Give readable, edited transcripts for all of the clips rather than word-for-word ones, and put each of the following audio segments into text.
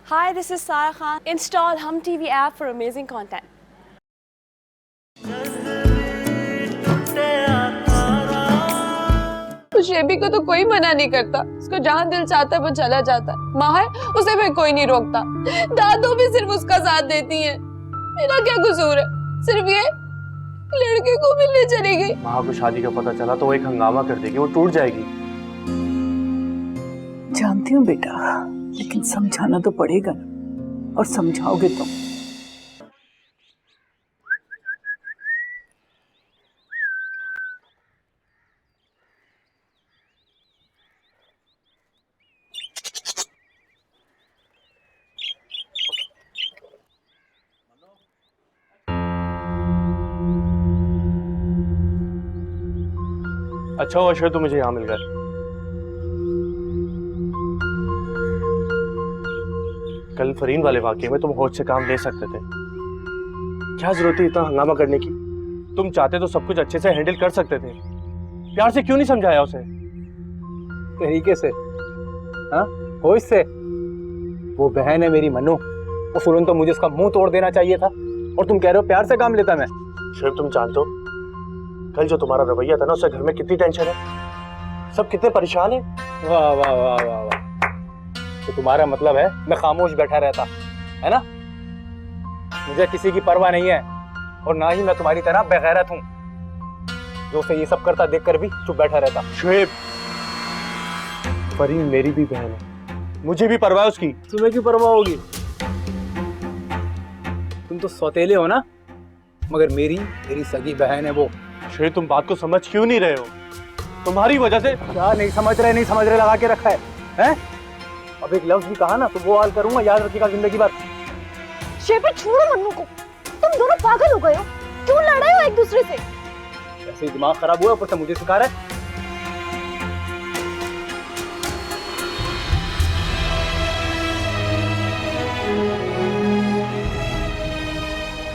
Hi, this is Sarah Khan. Install Hum TV app for amazing content. तो शेबी को तो कोई मना नहीं करता, उसको जहाँ दिल चाहता है वो चला जाता है। माँ है, उसे भी कोई नहीं रोकता। दादू भी सिर्फ उसका साथ देती है। मेरा क्या कसूर है? सिर्फ ये लड़के को मिलने चली गई। माँ को शादी का पता चला तो वो एक हंगामा कर देगी, वो टूट जाएगी। जानती हूँ बेटा, लेकिन समझाना तो पड़ेगा ना, और समझाओगे तुम। अच्छा हुआ अशर तुम मुझे यहाँ मिल गए। कल फरीन वाले वाकये में तुम होश से काम ले सकते थे। क्या जरूरत है इतना हंगामा करने की? तुम चाहते तो सब कुछ अच्छे से हैंडल कर सकते थे। प्यार से क्यों नहीं समझाया उसे? तरीके से, हाँ, होश से। वो बहन है मेरी मनु, उसूलन तो मुझे उसका मुंह तोड़ देना चाहिए था, और तुम कह रहे हो प्यार से काम लेता मैं। सिर्फ तुम जानते हो कल जो तुम्हारा रवैया था ना, उससे घर में कितनी टेंशन है, सब कितने परेशान है। वाह वाह वाह वाह वाह। तो तुम्हारा मतलब है मैं खामोश बैठा रहता है ना? मुझे किसी की परवाह नहीं है, और ना ही मैं तुम्हारी तरह बेगैरत हूँ जो उसे ये सब करता देखकर भी चुप बैठा रहता। शुएब, फरीन मेरी भी बहन है, मुझे भी परवाह है उसकी। तुम्हें क्यों परवाह होगी? तुम तो सौतेले हो ना, मगर मेरी सगी बहन है वो। शुएब तुम बात को समझ क्यों नहीं रहे हो? तुम्हारी वजह से। क्या नहीं समझ रहे लगा के रखा है, हैं? अब एक लफ्ज भी कहा ना तो वो हाल करूंगा, याद रखिएगा जिंदगी भर। शेबी छोड़ो मन्नू को, तुम दोनों पागल हो गए हो। क्यों लड़ रहे हो एक दूसरे से? ऐसे ही दिमाग खराब हुआ, ऊपर से मुझे सिखा रहा है।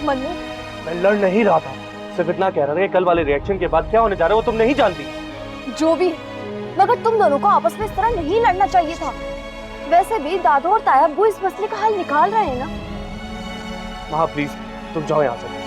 मन्नू, मैं लड़ नहीं रहा था, सिर्फ इतना कह रहा था कि कल वाले रिएक्शन के बाद क्या होने जा रहा है वो तुम नहीं जानती। जो भी, मगर तुम दोनों को आपस में इस तरह नहीं लड़ना चाहिए था। वैसे भी दादू और ताया अब्बू इस मसले का हल निकाल रहे हैं ना। माँ प्लीज तुम जाओ यहाँ से।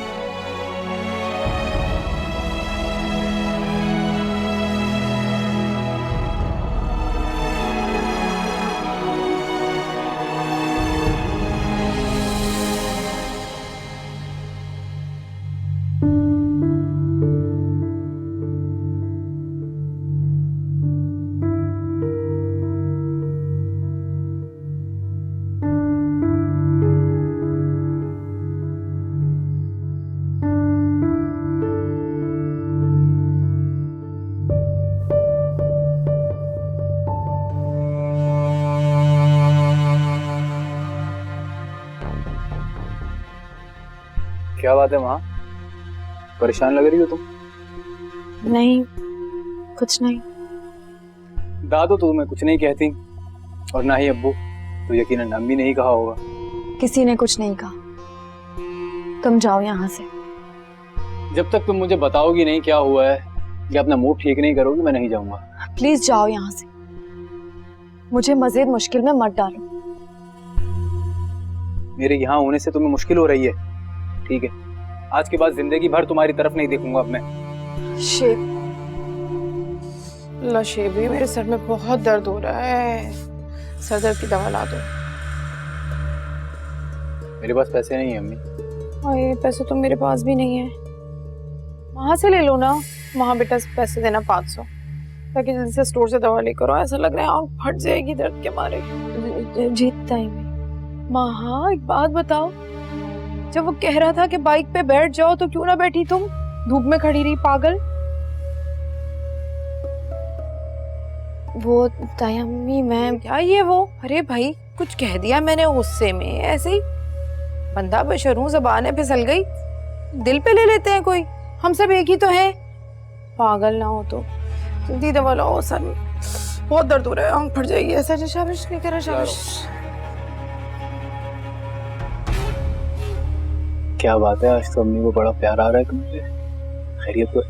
क्या बात है माँ, परेशान लग रही हो तुम? नहीं, कुछ नहीं। दादू तो तुम्हें कुछ नहीं कहती, और ना ही अब्बू, तो यकीनन हम भी नहीं कहा होगा। किसी ने कुछ नहीं कहा। तुम जाओ यहाँ से। जब तक तुम मुझे बताओगी नहीं क्या हुआ है, या अपना मूड ठीक नहीं करोगी, मैं नहीं जाऊंगा। प्लीज जाओ यहाँ से, मुझे मजीद मुश्किल में मत डालो। मेरे यहाँ होने से तुम्हें मुश्किल हो रही है, ठीक है? आज के बाद जिंदगी भर तुम्हारी तरफ नहीं देखूंगा अब मैं। शेब, ला शेबी, मेरे सर में बहुत दर्द हो रहा है, सर दर्द की दवा ला दो। मेरे पास पैसे नहीं है अम्मी। अरे पैसे तो मेरे पास भी नहीं है, वहां से ले लो ना। वहां बेटा पैसे देना 500, ताकि जल्दी से स्टोर से दवा लेकर आओ। ऐसा लग रहा है आँख फट जाएगी दर्द के मारे। जीत टाइम माँ, एक बात बताओ, जब वो कह रहा था कि बाइक पे बैठ जाओ तो क्यों ना बैठी तुम? धूप में खड़ी रही पागल। वो ताया मम्मी, मैं क्या ये वो, अरे भाई कुछ कह दिया मैंने गुस्से में, ऐसे ही बंदा बशर हूं, ज़बान है फिसल गई, दिल पे ले लेते हैं कोई। हम सब एक ही तो हैं, पागल ना हो तो जल्दी दवा लाओ, सर में बहुत दर्द हो रहा है, आँख फट जाएगी। ऐसा शाबाश नहीं करा, शाबाश। क्या बात है, आज तो अम्मी को बड़ा प्यार आ रहा है तुमसे। खैरियत तो?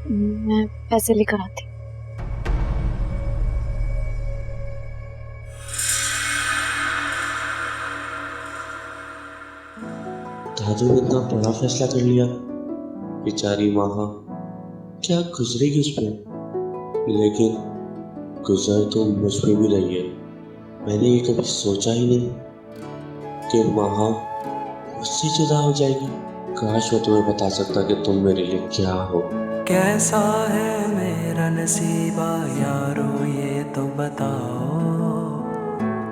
मैं पैसे लेकर आती। दादू ने इतना बड़ा फैसला कर लिया। बेचारी माँ क्या गुजरेगी उस पर, लेकिन गुजर तो मुझ पे भी रही है। मैंने ये कभी सोचा ही नहीं कि माँ मुझसे जुदा हो जाएगी। काश मैं तुम्हें बता सकता कि तुम मेरे लिए क्या हो। कैसा है मेरा नसीबा यारो ये तो बताओ,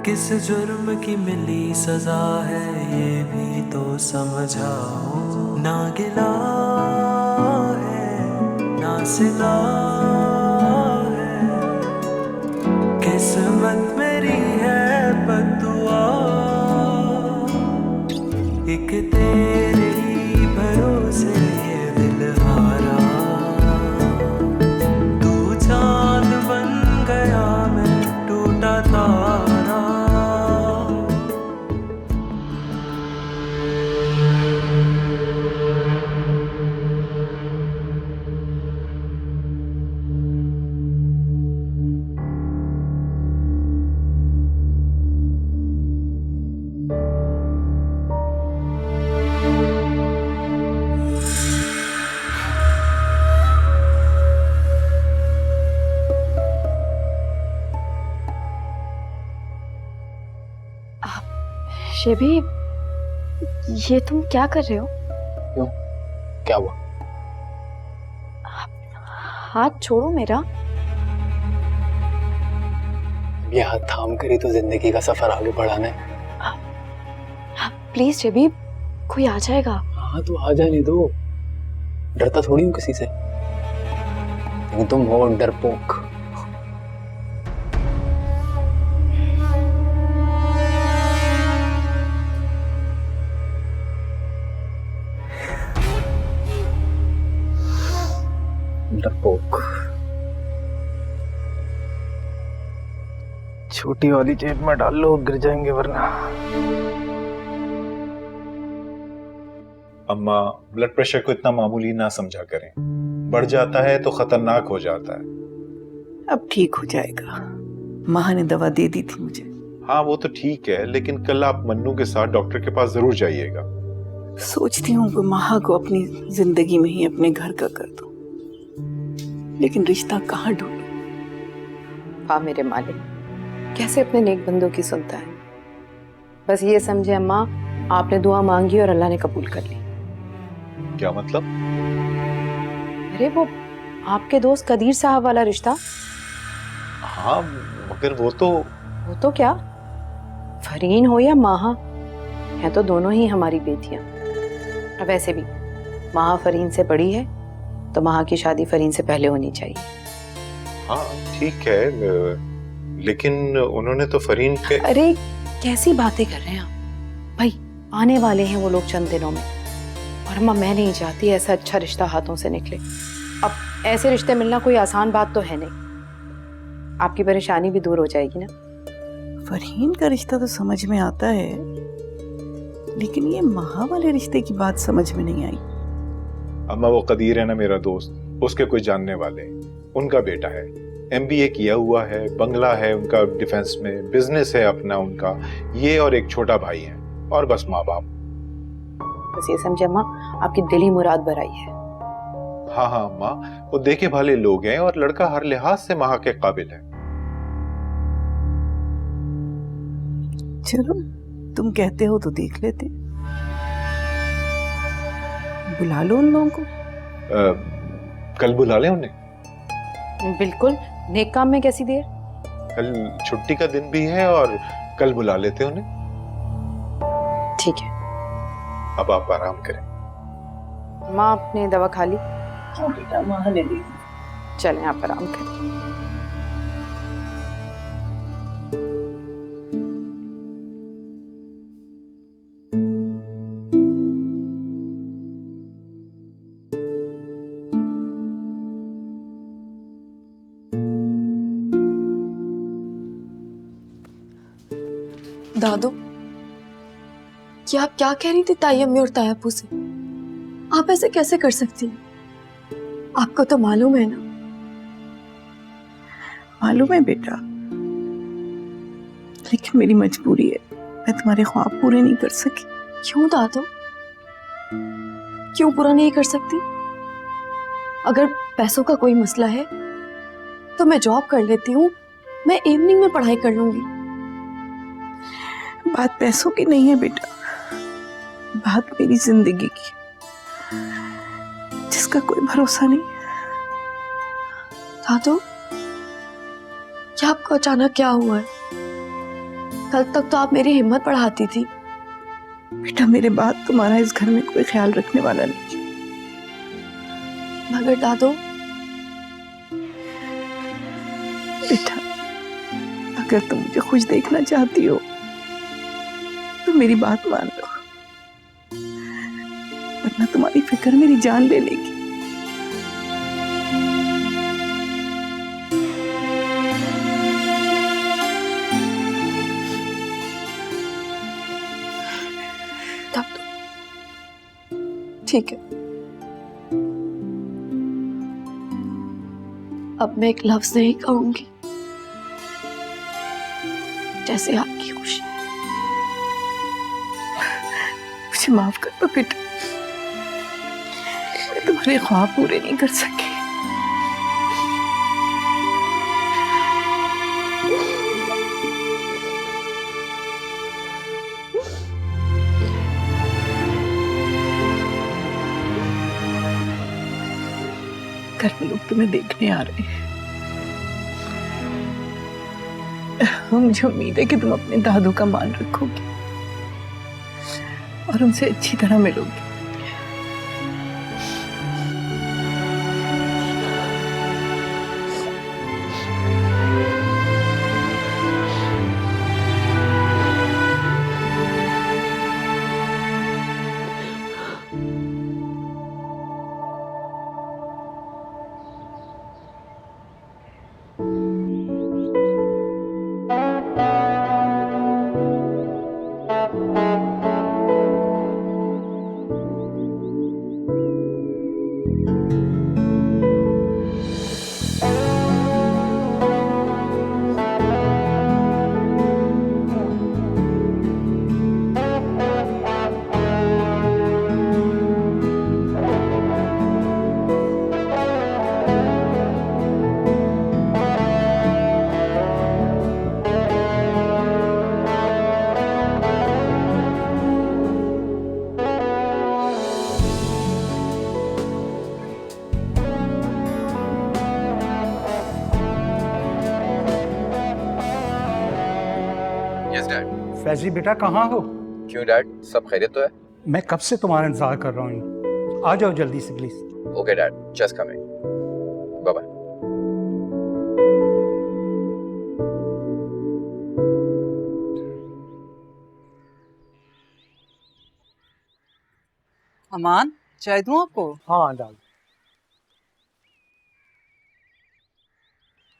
किस जुर्म की मिली सजा है ये भी तो समझाओ। ना गिला है ना सिला है, किस्मत मेरी है बद्दुआ, एक तेरे ही भरोसे ये दिल हारा। तू चांद बन गया मैं टूटा तारा। शेबी, ये तुम क्या कर रहे हो? क्यों, क्या हुआ? हाथ छोड़ो मेरा। ये हाथ थाम कर ही तो जिंदगी का सफर आगे बढ़ाना है। प्लीज शेबी, कोई आ जाएगा। हाँ तो आ जाने दो, डरता थोड़ी हूँ किसी से, लेकिन तुम हो डरपोक। डरपोक। छोटी वाली जेब में डाल लो, गिर जाएंगे वरना। अम्मा, ब्लड प्रेशर को इतना मामूली ना समझा करें, बढ़ जाता है तो खतरनाक हो जाता है। अब ठीक हो जाएगा, माँ ने दवा दे दी थी मुझे। हाँ वो तो ठीक है, लेकिन कल आप मन्नू के साथ डॉक्टर के पास जरूर जाइएगा। सोचती हूँ कि माँ को अपनी जिंदगी में ही अपने घर का कर दूं, लेकिन रिश्ता कहाँ ढूंढूं? वाह मेरे मालिक, कैसे अपने नेक बंदों की सुनता है। बस ये समझे अम्मा, आपने दुआ मांगी और अल्लाह ने कबूल कर ली। क्या मतलब? अरे वो आपके दोस्त कदीर साहब वाला रिश्ता। हाँ मगर वो तो क्या, फरीन हो या माहा, हैं तो दोनों ही हमारी बेटियां। अब वैसे भी माहा फरीन से बड़ी है, तो माहा की शादी फरीन से पहले होनी चाहिए। हाँ ठीक है, लेकिन उन्होंने तो फरीन के। अरे कैसी बातें कर रहे हैं आप भाई, आने वाले हैं वो लोग चंद दिनों में, और अम्मा मैं नहीं चाहती ऐसा अच्छा रिश्ता हाथों से निकले। अब ऐसे रिश्ते मिलना कोई आसान बात तो है नहीं, आपकी परेशानी भी दूर हो जाएगी ना। फरहीन का रिश्ता तो समझ में आता है, लेकिन ये महा वाले रिश्ते की बात समझ में नहीं आई। अम्मा वो कदीर है ना मेरा दोस्त, उसके कोई जानने वाले, उनका बेटा है, MBA किया हुआ है, बंगला है उनका डिफेंस में, बिजनेस है अपना उनका, ये और एक छोटा भाई है, और बस माँ बाप। बस ये समझे अम्मा, आपकी दिली मुराद भराई है। हाँ हाँ अम्मा, वो देखे भाले लोग हैं और लड़का हर लिहाज से माँ के काबिल है। चलो तुम कहते हो तो देख लेते, बुला लो उन लोगों को। कल बुला ले उन्हें। बिल्कुल, नेक काम में कैसी देर। कल छुट्टी का दिन भी है और कल बुला लेते उन्हें। ठीक है, अब आप आराम करें। माँ आपने दवा खा ली? हाँ बेटा, माँ ने दी। चलें आप आराम करें। दादू, क्या आप क्या कह रही थी ताई अम्मी और ताया अप्पू से? आप ऐसे कैसे कर सकती हैं? आपको तो मालूम है ना। मालूम है बेटा, लेकिन मेरी मजबूरी है, मैं तुम्हारे ख्वाब पूरे नहीं कर सकी। क्यों दादू? क्यों पूरा नहीं कर सकती? अगर पैसों का कोई मसला है तो मैं जॉब कर लेती हूँ, मैं इवनिंग में पढ़ाई कर लूंगी। बात पैसों की नहीं है बेटा, बात मेरी जिंदगी की, जिसका कोई भरोसा नहीं। दादू, क्या आपको अचानक क्या हुआ है? कल तक तो आप मेरी हिम्मत बढ़ाती थी। बेटा मेरे बाद तुम्हारा इस घर में कोई ख्याल रखने वाला नहीं। मगर दादू, बेटा अगर तुम मुझे खुश देखना चाहती हो तो मेरी बात मान लो, वरना तुम्हारी फिक्र मेरी जान ले लेगी। ठीक है, अब मैं एक लफ्ज नहीं कहूंगी। जैसे आपकी खुशी। मुझे माफ कर दो बेटा, मैं तुम्हारे ख्वाब पूरे नहीं कर सकी। घर में लोग तुम्हें देखने आ रहे हैं। मुझे उम्मीद है कि तुम अपने दादू का मान रखोगी और उनसे अच्छी तरह मिलोगी। फैजी बेटा कहाँ हो? क्यों डैड, सब खैरियत तो है? मैं कब से तुम्हारा इंतजार कर रहा हूँ, आ जाओ जल्दी से please. Okay dad, just coming, bye bye. Aman, चाय दूं आपको? हाँ डाल।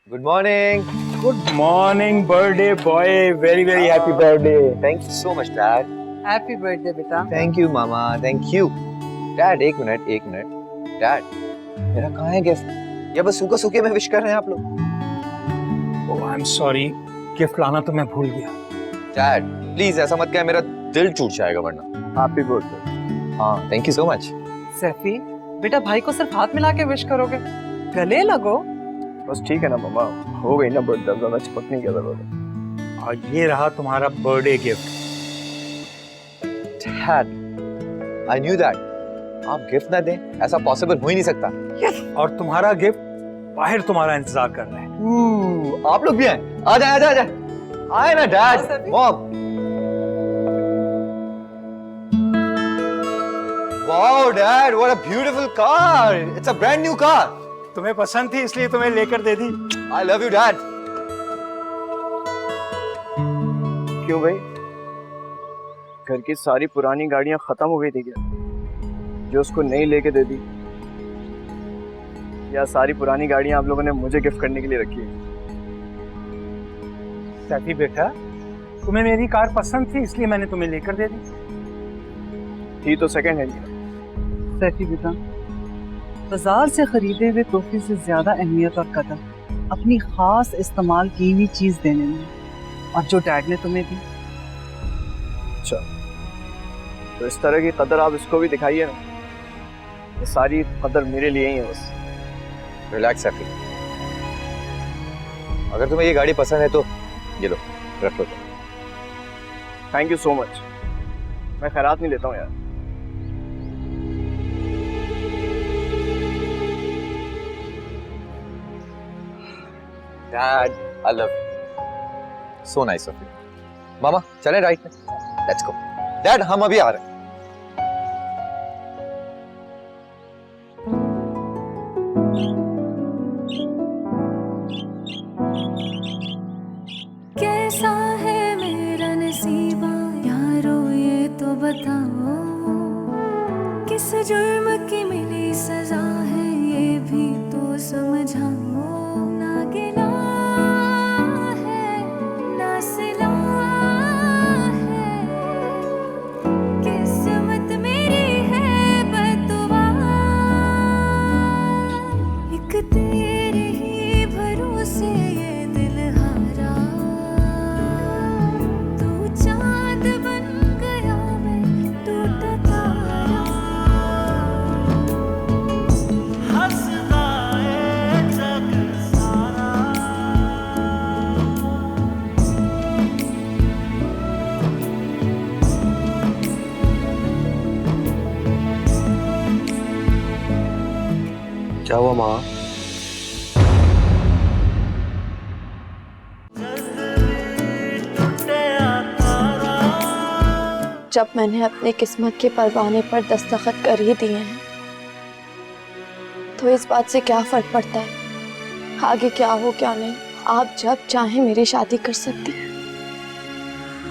Good morning. Good morning birthday boy, very very happy birthday. Thank you so much dad. Happy birthday बेटा। थैंक यू मामा, थैंक यू। डैड एक मिनट। डैड मेरा कहाँ है गिफ्ट? या बस सूखा सूखे में विश कर रहे हैं आप लोग? ओह आई एम सॉरी, गिफ्ट लाना तो मैं भूल गया। डैड प्लीज ऐसा मत कहें, मेरा दिल टूट जाएगा वरना। Happy birthday. हाँ thank you so much. Saifi बेटा, भाई को सिर्फ हाथ मिला के विश करोगे, गले लगो। बस ठीक है ना मामा, हो गई ना बर्थडे, ज्यादा चिपकने की जरूरत है। और ये रहा तुम्हारा birthday gift. Dad I knew that आप गिफ्ट ना दें, ऐसा पॉसिबल हो ही नहीं सकता। और तुम्हारा गिफ्ट बाहर तुम्हारा इंतजार कर रहा है। आप लोग भी आए? आ जाए आ जाए आए ना dad. Mom, wow dad, what a beautiful car, it's a brand new car. तुम्हें पसंद थी इसलिए तुम्हें लेकर दे दी। I love you dad. क्यों भाई, घर की सारी पुरानी गाड़ियां खत्म हो गई थी क्या, जो उसको नई लेके दे दी? या सारी पुरानी गाड़ियां आप लोगों ने मुझे गिफ्ट करने के लिए रखी है? सैफी बेटा, तुम्हें मेरी कार पसंद थी इसलिए मैंने तुम्हें लेकर दे दी। थी तो सेकंड हैंड। सैफी बेटा, बाजार से खरीदे हुए तोहफे से ज्यादा अहमियत और कदर अपनी खास इस्तेमाल की हुई चीज देने में, और जो डैड ने तुम्हें दी। अच्छा, तो इस तरह की कदर आप इसको भी दिखाइए ना। ये सारी कदर मेरे लिए ही है बस। रिलैक्स सफी, अगर तुम्हें ये गाड़ी पसंद है तो ये लो, रख लो। Thank you so much. मैं खैरात नहीं लेता हूँ यार। Dad, I love you. So nice of you. मामा चलें राइट में? Let's go. Dad, हम अभी आ रहे हैं। कैसा है मेरा नसीबा यारो ये तो बताओ, किस जुर्म की मिली सजा है ये भी तो समझाओ। ना गिला है ना सिला है, किस्मत मेरी है बददुआ, एक तेरे ही भरोसे ये दिल हारा। तू चांद बन गया मैं टूटा तारा। हंसता है जग सारा। क्या हुआ माँ? जब मैंने अपनी किस्मत के परवाने पर दस्तखत कर ही दिए हैं तो इस बात से क्या फर्क पड़ता है आगे क्या हो क्या नहीं। आप जब चाहे मेरी शादी कर सकती हैं।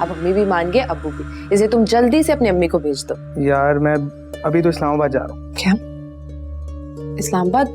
अब अम्मी भी मान गए, अब्बू भी। इसे तुम जल्दी से अपनी अम्मी को भेज दो। यार मैं अभी तो इस्लामाबाद जा रहा हूँ। क्या? इस्लामाबाद?